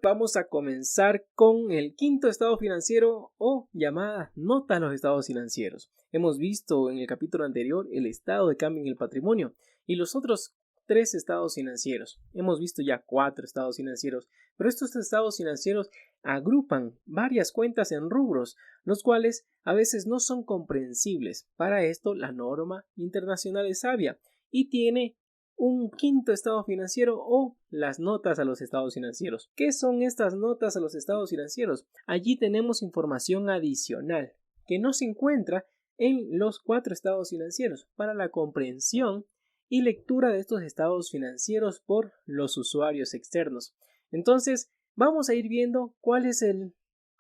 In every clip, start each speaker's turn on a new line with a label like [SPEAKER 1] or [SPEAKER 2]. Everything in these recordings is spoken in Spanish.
[SPEAKER 1] Vamos a comenzar con el quinto estado financiero o llamada nota a los estados financieros. Hemos visto en el capítulo anterior el estado de cambio en el patrimonio y los otros 3 estados financieros. Hemos visto ya 4 estados financieros, pero estos estados financieros agrupan varias cuentas en rubros, los cuales a veces no son comprensibles. Para esto la norma internacional es sabia y tiene un quinto estado financiero o las notas a los estados financieros. ¿Qué son estas notas a los estados financieros? Allí tenemos información adicional que no se encuentra en los 4 estados financieros para la comprensión y lectura de estos estados financieros por los usuarios externos. Entonces, vamos a ir viendo cuál es el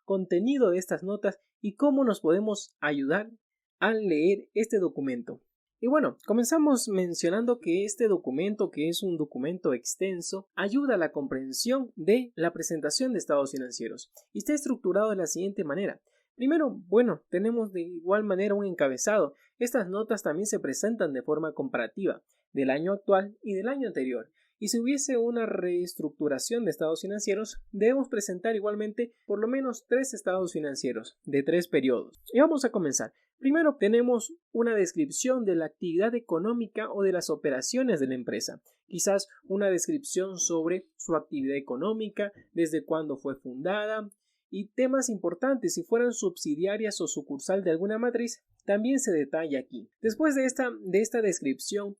[SPEAKER 1] contenido de estas notas y cómo nos podemos ayudar al leer este documento. Y bueno, comenzamos mencionando que este documento, que es un documento extenso, ayuda a la comprensión de la presentación de estados financieros y está estructurado de la siguiente manera. Primero, tenemos de igual manera un encabezado. Estas notas también se presentan de forma comparativa del año actual y del año anterior. Y si hubiese una reestructuración de estados financieros, debemos presentar igualmente por lo menos 3 estados financieros de 3 periodos. Y vamos a comenzar. Primero tenemos una descripción de la actividad económica o de las operaciones de la empresa. Quizás una descripción sobre su actividad económica, desde cuándo fue fundada y temas importantes, si fueran subsidiarias o sucursal de alguna matriz, también se detalla aquí. Después de esta descripción,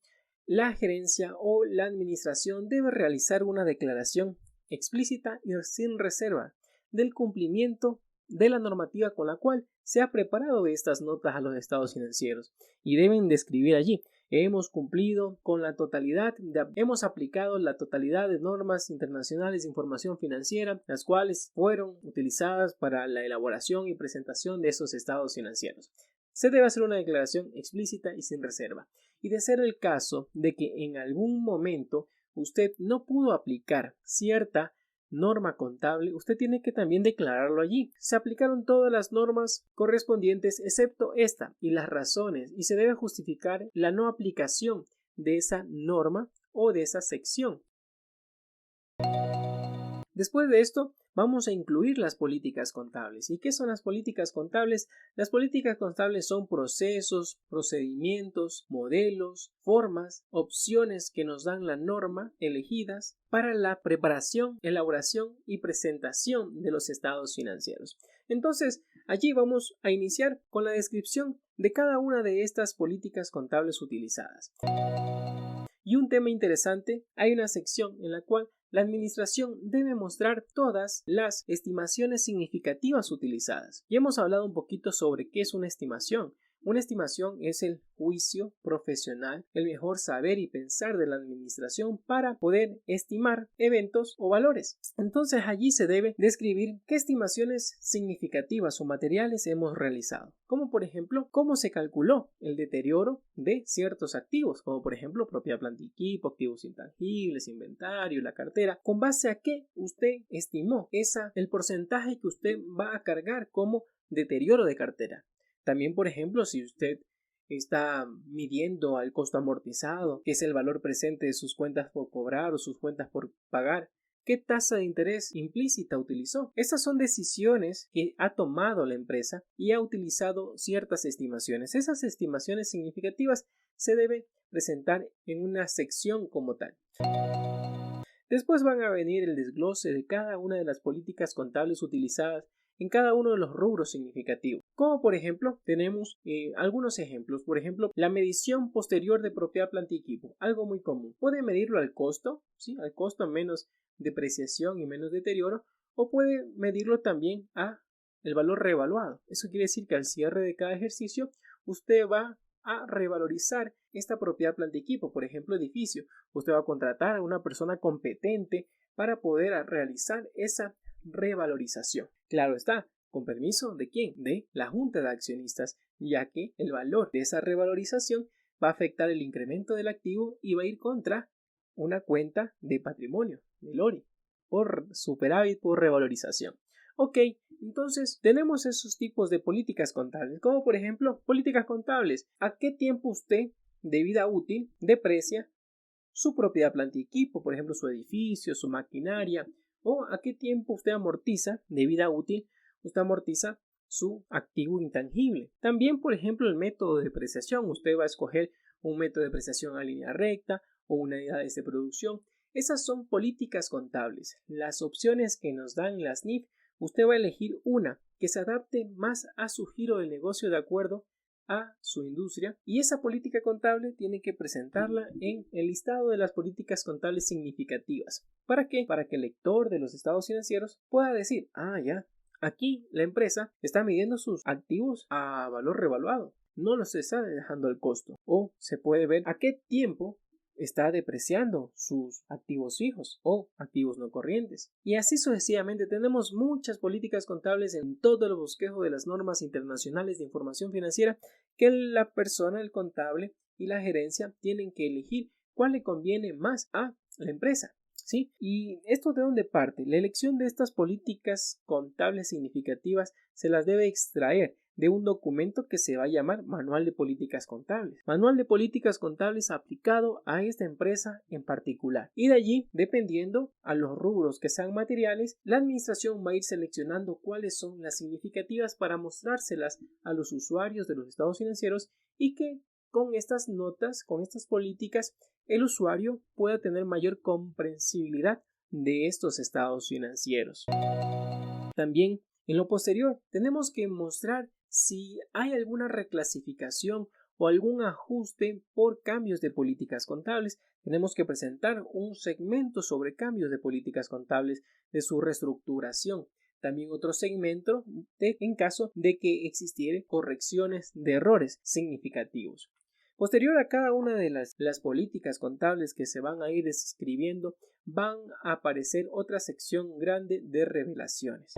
[SPEAKER 1] la gerencia o la administración debe realizar una declaración explícita y sin reserva del cumplimiento de la normativa con la cual se ha preparado estas notas a los estados financieros y deben describir allí: hemos cumplido con la totalidad, hemos aplicado la totalidad de normas internacionales de información financiera, las cuales fueron utilizadas para la elaboración y presentación de esos estados financieros. Se debe hacer una declaración explícita y sin reserva. Y de ser el caso de que en algún momento usted no pudo aplicar cierta norma contable, usted tiene que también declararlo allí. Se aplicaron todas las normas correspondientes excepto esta y las razones, y se debe justificar la no aplicación de esa norma o de esa sección. Después de esto, vamos a incluir las políticas contables. ¿Y qué son las políticas contables? Las políticas contables son procesos, procedimientos, modelos, formas, opciones que nos dan la norma elegidas para la preparación, elaboración y presentación de los estados financieros. Entonces, allí vamos a iniciar con la descripción de cada una de estas políticas contables utilizadas. Y un tema interesante, hay una sección en la cual la administración debe mostrar todas las estimaciones significativas utilizadas. Y hemos hablado un poquito sobre qué es una estimación. Una estimación es el juicio profesional, el mejor saber y pensar de la administración para poder estimar eventos o valores. Entonces allí se debe describir qué estimaciones significativas o materiales hemos realizado, como por ejemplo cómo se calculó el deterioro de ciertos activos, como por ejemplo propiedad, planta y equipo, activos intangibles, inventario, la cartera, con base a qué usted estimó el porcentaje que usted va a cargar como deterioro de cartera. También, por ejemplo, si usted está midiendo el costo amortizado, que es el valor presente de sus cuentas por cobrar o sus cuentas por pagar, ¿qué tasa de interés implícita utilizó? Estas son decisiones que ha tomado la empresa y ha utilizado ciertas estimaciones. Esas estimaciones significativas se deben presentar en una sección como tal. Después van a venir el desglose de cada una de las políticas contables utilizadas en cada uno de los rubros significativos. Como por ejemplo, tenemos algunos ejemplos. Por ejemplo, la medición posterior de propiedad, planta y equipo, algo muy común. Puede medirlo al costo, ¿sí? Al costo menos depreciación y menos deterioro, o puede medirlo también a el valor revaluado. Eso quiere decir que al cierre de cada ejercicio usted va a revalorizar esta propiedad, planta y equipo, por ejemplo, edificio. Usted va a contratar a una persona competente para poder realizar esa revalorización. Claro está, con permiso ¿de quién? De la junta de accionistas, ya que el valor de esa revalorización va a afectar el incremento del activo y va a ir contra una cuenta de patrimonio, del ORI, por superávit por revalorización. Ok, entonces tenemos esos tipos de políticas contables, como por ejemplo políticas contables. ¿A qué tiempo usted de vida útil deprecia su propiedad, planta y equipo, por ejemplo su edificio, su maquinaria, o a qué tiempo usted amortiza de vida útil, usted amortiza su activo intangible. También, por ejemplo, el método de depreciación. Usted va a escoger un método de depreciación a línea recta o unidades de producción. Esas son políticas contables. Las opciones que nos dan las NIF, usted va a elegir una que se adapte más a su giro del negocio de acuerdo a su industria, y esa política contable tiene que presentarla en el listado de las políticas contables significativas. ¿Para qué? Para que el lector de los estados financieros pueda decir, ya, aquí la empresa está midiendo sus activos a valor revaluado, no los está dejando al costo, o se puede ver a qué tiempo está depreciando sus activos fijos o activos no corrientes. Y así sucesivamente tenemos muchas políticas contables en todo el bosquejo de las normas internacionales de información financiera que la persona, el contable y la gerencia tienen que elegir cuál le conviene más a la empresa. ¿Sí? ¿Y esto de dónde parte? La elección de estas políticas contables significativas se las debe extraer de un documento que se va a llamar Manual de Políticas Contables. Manual de Políticas Contables aplicado a esta empresa en particular. Y de allí, dependiendo a los rubros que sean materiales, la administración va a ir seleccionando cuáles son las significativas para mostrárselas a los usuarios de los estados financieros y que con estas notas, con estas políticas, el usuario pueda tener mayor comprensibilidad de estos estados financieros. También en lo posterior tenemos que mostrar si hay alguna reclasificación o algún ajuste por cambios de políticas contables. Tenemos que presentar un segmento sobre cambios de políticas contables de su reestructuración. También otro segmento en caso de que existieran correcciones de errores significativos. Posterior a cada una de las políticas contables que se van a ir describiendo, van a aparecer otra sección grande de revelaciones.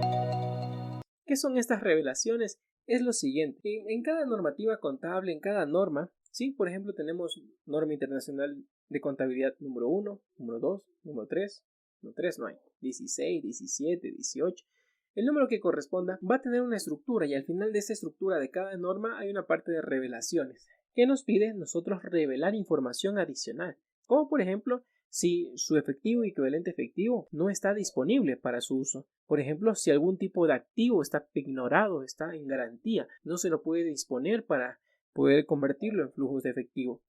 [SPEAKER 1] ¿Qué son estas revelaciones? Es lo siguiente. En cada normativa contable, en cada norma, ¿sí? Por ejemplo, tenemos norma internacional de contabilidad número 1, número 2, número 3. No, 3 no hay. 16, 17, 18. El número que corresponda va a tener una estructura y al final de esa estructura de cada norma hay una parte de revelaciones que nos pide nosotros revelar información adicional, como por ejemplo si su efectivo y equivalente efectivo no está disponible para su uso. Por ejemplo, si algún tipo de activo está ignorado, está en garantía, no se lo puede disponer para poder convertirlo en flujos de efectivo.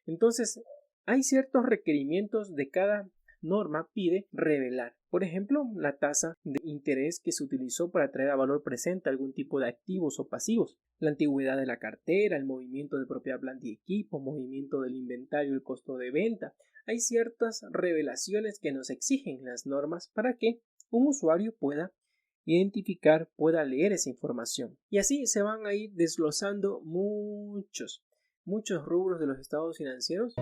[SPEAKER 1] Entonces, hay ciertos requerimientos de cada norma pide revelar. Por ejemplo, la tasa de interés que se utilizó para traer a valor presente algún tipo de activos o pasivos, la antigüedad de la cartera, el movimiento de propiedad, planta y equipo, movimiento del inventario, el costo de venta. Hay ciertas revelaciones que nos exigen las normas para que un usuario pueda identificar, pueda leer esa información. Y así se van a ir desglosando muchos rubros de los estados financieros,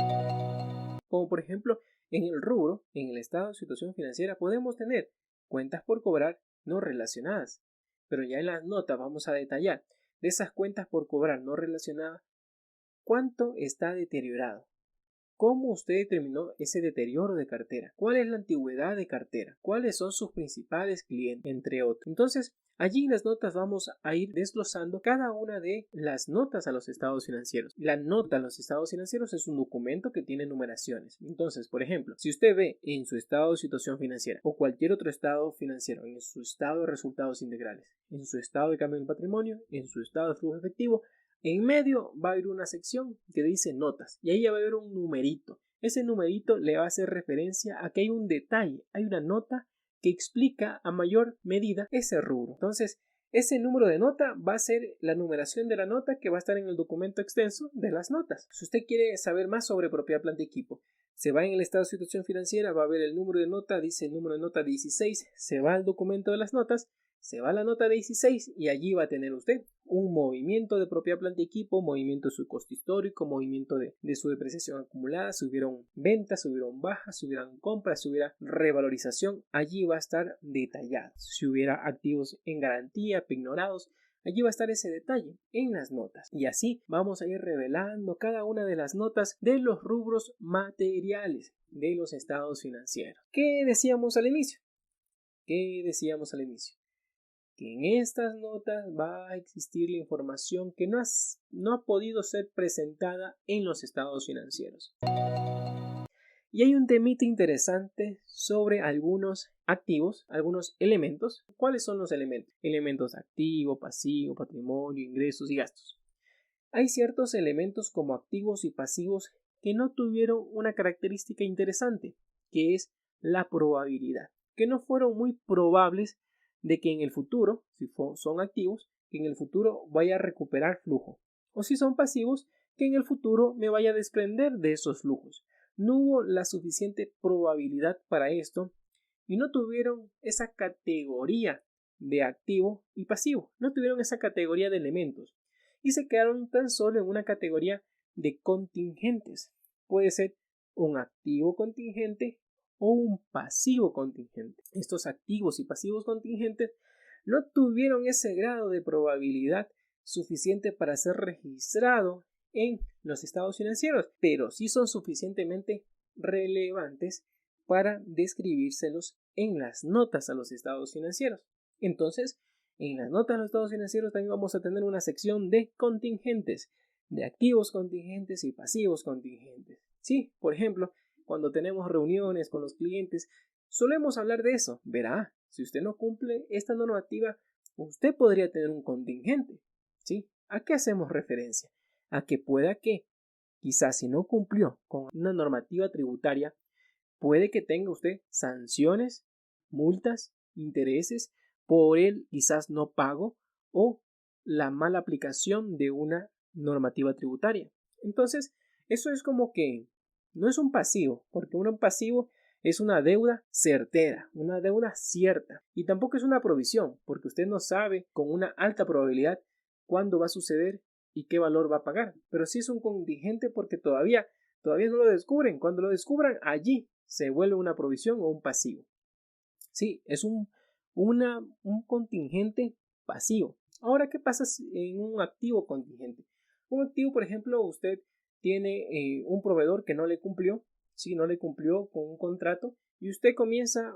[SPEAKER 1] como por ejemplo en el rubro, en el estado de situación financiera, podemos tener cuentas por cobrar no relacionadas, pero ya en las notas vamos a detallar de esas cuentas por cobrar no relacionadas cuánto está deteriorado. ¿Cómo usted determinó ese deterioro de cartera? ¿Cuál es la antigüedad de cartera? ¿Cuáles son sus principales clientes? Entre otros. Entonces, allí en las notas vamos a ir desglosando cada una de las notas a los estados financieros. La nota a los estados financieros es un documento que tiene numeraciones. Entonces, por ejemplo, si usted ve en su estado de situación financiera o cualquier otro estado financiero, en su estado de resultados integrales, en su estado de cambio del patrimonio, en su estado de flujo efectivo, en medio va a haber una sección que dice notas y ahí va a haber un numerito. Ese numerito le va a hacer referencia a que hay un detalle, hay una nota que explica a mayor medida ese rubro. Entonces, ese número de nota va a ser la numeración de la nota que va a estar en el documento extenso de las notas. Si usted quiere saber más sobre propiedad, planta y equipo, se va en el estado de situación financiera, va a ver el número de nota, dice el número de nota 16, se va al documento de las notas, se va a la nota 16 y allí va a tener usted un movimiento de propiedad, planta y equipo, movimiento de su costo histórico, movimiento de su depreciación acumulada, si hubieron ventas, si hubieron bajas, si hubieran compras, si hubiera revalorización, allí va a estar detallado. Si hubiera activos en garantía, ignorados, allí va a estar ese detalle en las notas. Y así vamos a ir revelando cada una de las notas de los rubros materiales de los estados financieros. ¿Qué decíamos al inicio? Que en estas notas va a existir la información que no ha podido ser presentada en los estados financieros. Y hay un temita interesante sobre algunos activos, algunos elementos. ¿Cuáles son los elementos? Elementos activo, pasivo, patrimonio, ingresos y gastos. Hay ciertos elementos como activos y pasivos que no tuvieron una característica interesante, que es la probabilidad, que no fueron muy probables de que en el futuro, si son activos, que en el futuro vaya a recuperar flujo, o si son pasivos, que en el futuro me vaya a desprender de esos flujos. No hubo la suficiente probabilidad para esto y no tuvieron esa categoría de activo y pasivo, no tuvieron esa categoría de elementos y se quedaron tan solo en una categoría de contingentes. Puede ser un activo contingente o un pasivo contingente. Estos activos y pasivos contingentes no tuvieron ese grado de probabilidad suficiente para ser registrado en los estados financieros, pero sí son suficientemente relevantes para describírselos en las notas a los estados financieros. Entonces, en las notas de los estados financieros también vamos a tener una sección de contingentes, de activos contingentes y pasivos contingentes. Sí, por ejemplo, cuando tenemos reuniones con los clientes, solemos hablar de eso. Verá, si usted no cumple esta normativa, usted podría tener un contingente. ¿Sí? ¿A qué hacemos referencia? A que pueda que, quizás si no cumplió con una normativa tributaria, puede que tenga usted sanciones, multas, intereses por el quizás no pago o la mala aplicación de una normativa tributaria. Entonces, eso es como que no es un pasivo, porque un pasivo es una deuda certera, una deuda cierta, y tampoco es una provisión, porque usted no sabe con una alta probabilidad cuándo va a suceder y qué valor va a pagar, pero sí es un contingente porque todavía no lo descubren. Cuando lo descubran, allí se vuelve una provisión o un pasivo. Sí, es un contingente pasivo. Ahora, ¿qué pasa en un activo contingente? Un activo, por ejemplo, usted tiene un proveedor que no le cumplió, sí, no le cumplió con un contrato y usted comienza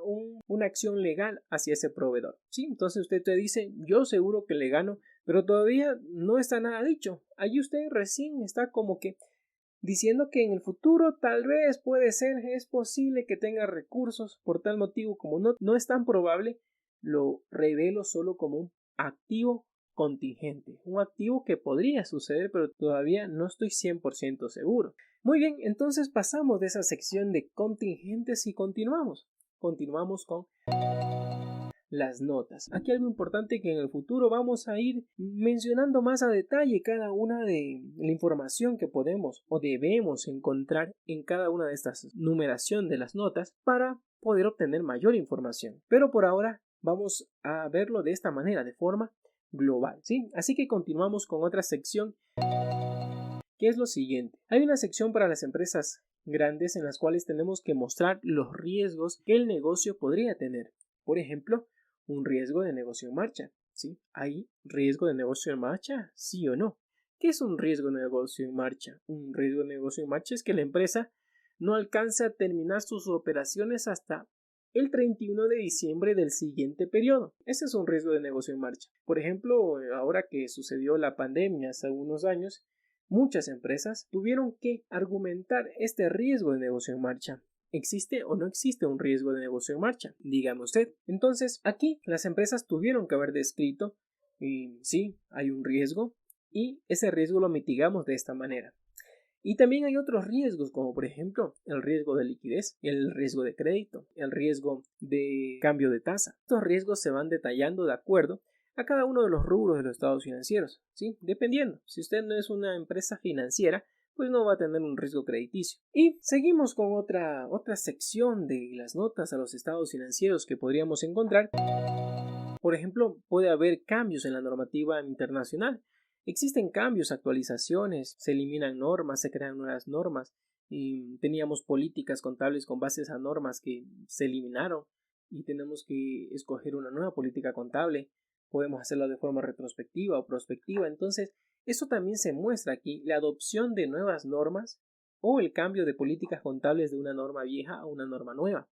[SPEAKER 1] una acción legal hacia ese proveedor. Sí, entonces usted te dice, yo seguro que le gano, pero todavía no está nada dicho. Allí usted recién está como que diciendo que en el futuro tal vez puede ser, es posible que tenga recursos, por tal motivo como no es tan probable, lo revelo solo como un activo contingente, un activo que podría suceder pero todavía no estoy 100% seguro. Muy bien, entonces pasamos de esa sección de contingentes y continuamos con las notas. Aquí algo importante que en el futuro vamos a ir mencionando más a detalle cada una de la información que podemos o debemos encontrar en cada una de estas numeración de las notas para poder obtener mayor información. Pero por ahora vamos a verlo de esta manera, de forma global, ¿sí? Así que continuamos con otra sección que es lo siguiente. Hay una sección para las empresas grandes en las cuales tenemos que mostrar los riesgos que el negocio podría tener. Por ejemplo, un riesgo de negocio en marcha. ¿Sí? ¿Hay riesgo de negocio en marcha? ¿Sí o no? ¿Qué es un riesgo de negocio en marcha? Un riesgo de negocio en marcha es que la empresa no alcance a terminar sus operaciones hasta el 31 de diciembre del siguiente periodo. Ese es un riesgo de negocio en marcha. Por ejemplo, ahora que sucedió la pandemia hace unos años, muchas empresas tuvieron que argumentar este riesgo de negocio en marcha. ¿Existe o no existe un riesgo de negocio en marcha? Dígame usted. Entonces, aquí las empresas tuvieron que haber descrito sí, hay un riesgo y ese riesgo lo mitigamos de esta manera. Y también hay otros riesgos, como por ejemplo el riesgo de liquidez, el riesgo de crédito, el riesgo de cambio de tasa. Estos riesgos se van detallando de acuerdo a cada uno de los rubros de los estados financieros, ¿sí? Dependiendo. Si usted no es una empresa financiera, pues no va a tener un riesgo crediticio. Y seguimos con otra sección de las notas a los estados financieros que podríamos encontrar. Por ejemplo, puede haber cambios en la normativa internacional. Existen cambios, actualizaciones, se eliminan normas, se crean nuevas normas. Y teníamos políticas contables con bases a normas que se eliminaron y tenemos que escoger una nueva política contable. Podemos hacerlo de forma retrospectiva o prospectiva. Entonces, eso también se muestra aquí, la adopción de nuevas normas o el cambio de políticas contables de una norma vieja a una norma nueva.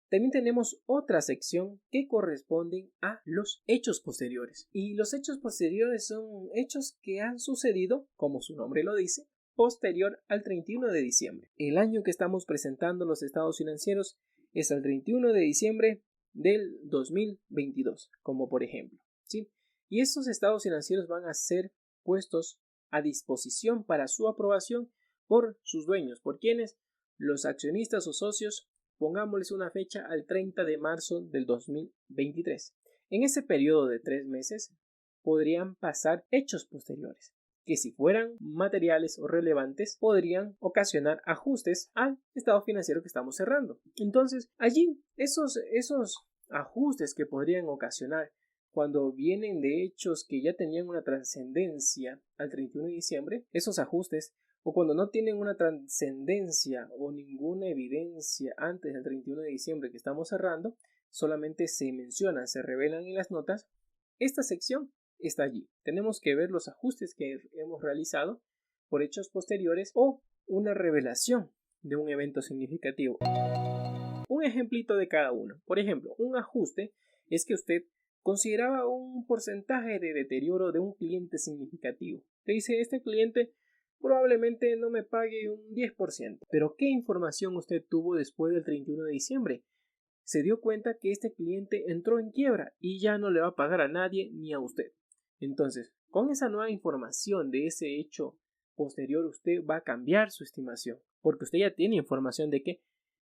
[SPEAKER 1] También tenemos otra sección que corresponden a los hechos posteriores. Y los hechos posteriores son hechos que han sucedido, como su nombre lo dice, posterior al 31 de diciembre. El año que estamos presentando los estados financieros es el 31 de diciembre del 2022, como por ejemplo, ¿sí? Y estos estados financieros van a ser puestos a disposición para su aprobación por sus dueños. ¿Por quiénes? Los accionistas o socios. Pongámosles una fecha al 30 de marzo del 2023. En ese periodo de 3 meses podrían pasar hechos posteriores, que si fueran materiales o relevantes podrían ocasionar ajustes al estado financiero que estamos cerrando. Entonces, allí esos ajustes que podrían ocasionar cuando vienen de hechos que ya tenían una trascendencia al 31 de diciembre, esos ajustes, o cuando no tienen una trascendencia o ninguna evidencia antes del 31 de diciembre que estamos cerrando, solamente se mencionan, se revelan en las notas, esta sección está allí. Tenemos que ver los ajustes que hemos realizado por hechos posteriores o una revelación de un evento significativo. Un ejemplito de cada uno. Por ejemplo, un ajuste es que usted consideraba un porcentaje de deterioro de un cliente significativo. Te dice, este cliente probablemente no me pague un 10%. Pero ¿qué información usted tuvo después del 31 de diciembre? Se dio cuenta que este cliente entró en quiebra y ya no le va a pagar a nadie ni a usted. Entonces, con esa nueva información de ese hecho posterior, usted va a cambiar su estimación, porque usted ya tiene información de que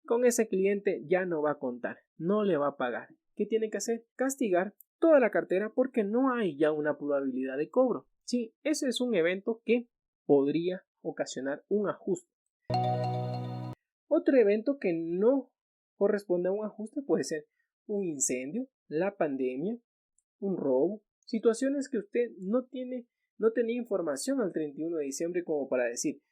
[SPEAKER 1] con ese cliente ya no va a contar, no le va a pagar. ¿Qué tiene que hacer? Castigar toda la cartera porque no hay ya una probabilidad de cobro. Sí, ese es un evento que podría ocasionar un ajuste. Otro evento que no corresponde a un ajuste puede ser un incendio, la pandemia, un robo, situaciones que usted no tenía información al 31 de diciembre como para decir,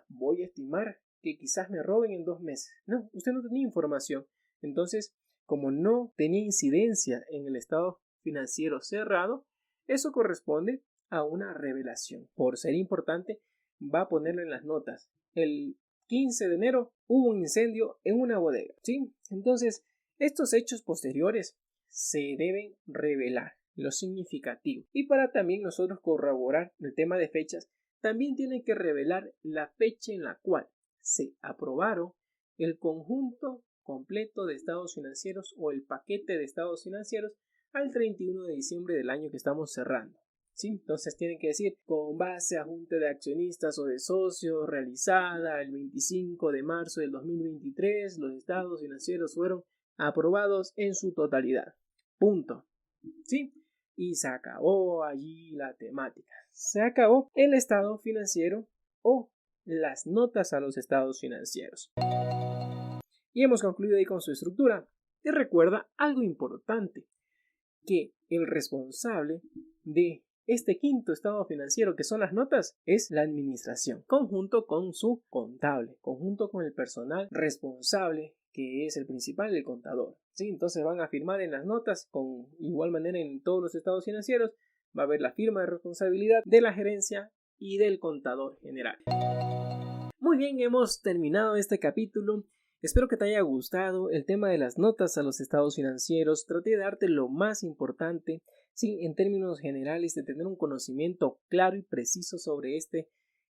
[SPEAKER 1] voy a estimar que quizás me roben en 2 meses. No, usted no tenía información. Entonces, como no tenía incidencia en el estado financiero cerrado, eso corresponde a una revelación. Por ser importante, va a ponerlo en las notas. El 15 de enero hubo un incendio en una bodega, ¿sí? Entonces, estos hechos posteriores se deben revelar, lo significativo. Y para también nosotros corroborar el tema de fechas, también tiene que revelar la fecha en la cual se aprobaron el conjunto completo de estados financieros o el paquete de estados financieros al 31 de diciembre del año que estamos cerrando. ¿Sí? Entonces tienen que decir con base a junta de accionistas o de socios realizada el 25 de marzo del 2023, los estados financieros fueron aprobados en su totalidad. Punto. ¿Sí? Y se acabó allí la temática. Se acabó el estado financiero o las notas a los estados financieros. Y hemos concluido ahí con su estructura. Y recuerda algo importante, que el responsable de este quinto estado financiero, que son las notas, es la administración, conjunto con su contable, conjunto con el personal responsable, que es el principal, el contador. ¿Sí? Entonces van a firmar en las notas, con igual manera en todos los estados financieros, va a haber la firma de responsabilidad de la gerencia y del contador general. Muy bien, hemos terminado este capítulo. Espero que te haya gustado el tema de las notas a los estados financieros. Traté de darte lo más importante, sí, en términos generales, de tener un conocimiento claro y preciso sobre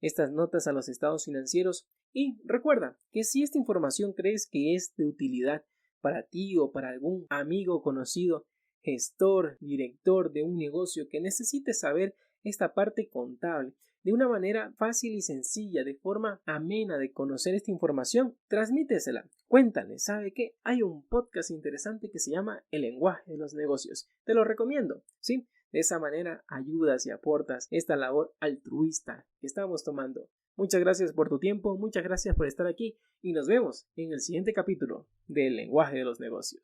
[SPEAKER 1] estas notas a los estados financieros. Y recuerda que si esta información crees que es de utilidad para ti o para algún amigo conocido, gestor, director de un negocio que necesite saber esta parte contable de una manera fácil y sencilla, de forma amena de conocer esta información, transmítesela. Cuéntale, ¿sabe qué? Hay un podcast interesante que se llama El lenguaje de los negocios. Te lo recomiendo, ¿sí? De esa manera ayudas y aportas esta labor altruista que estamos tomando. Muchas gracias por tu tiempo, muchas gracias por estar aquí y nos vemos en el siguiente capítulo de El lenguaje de los negocios.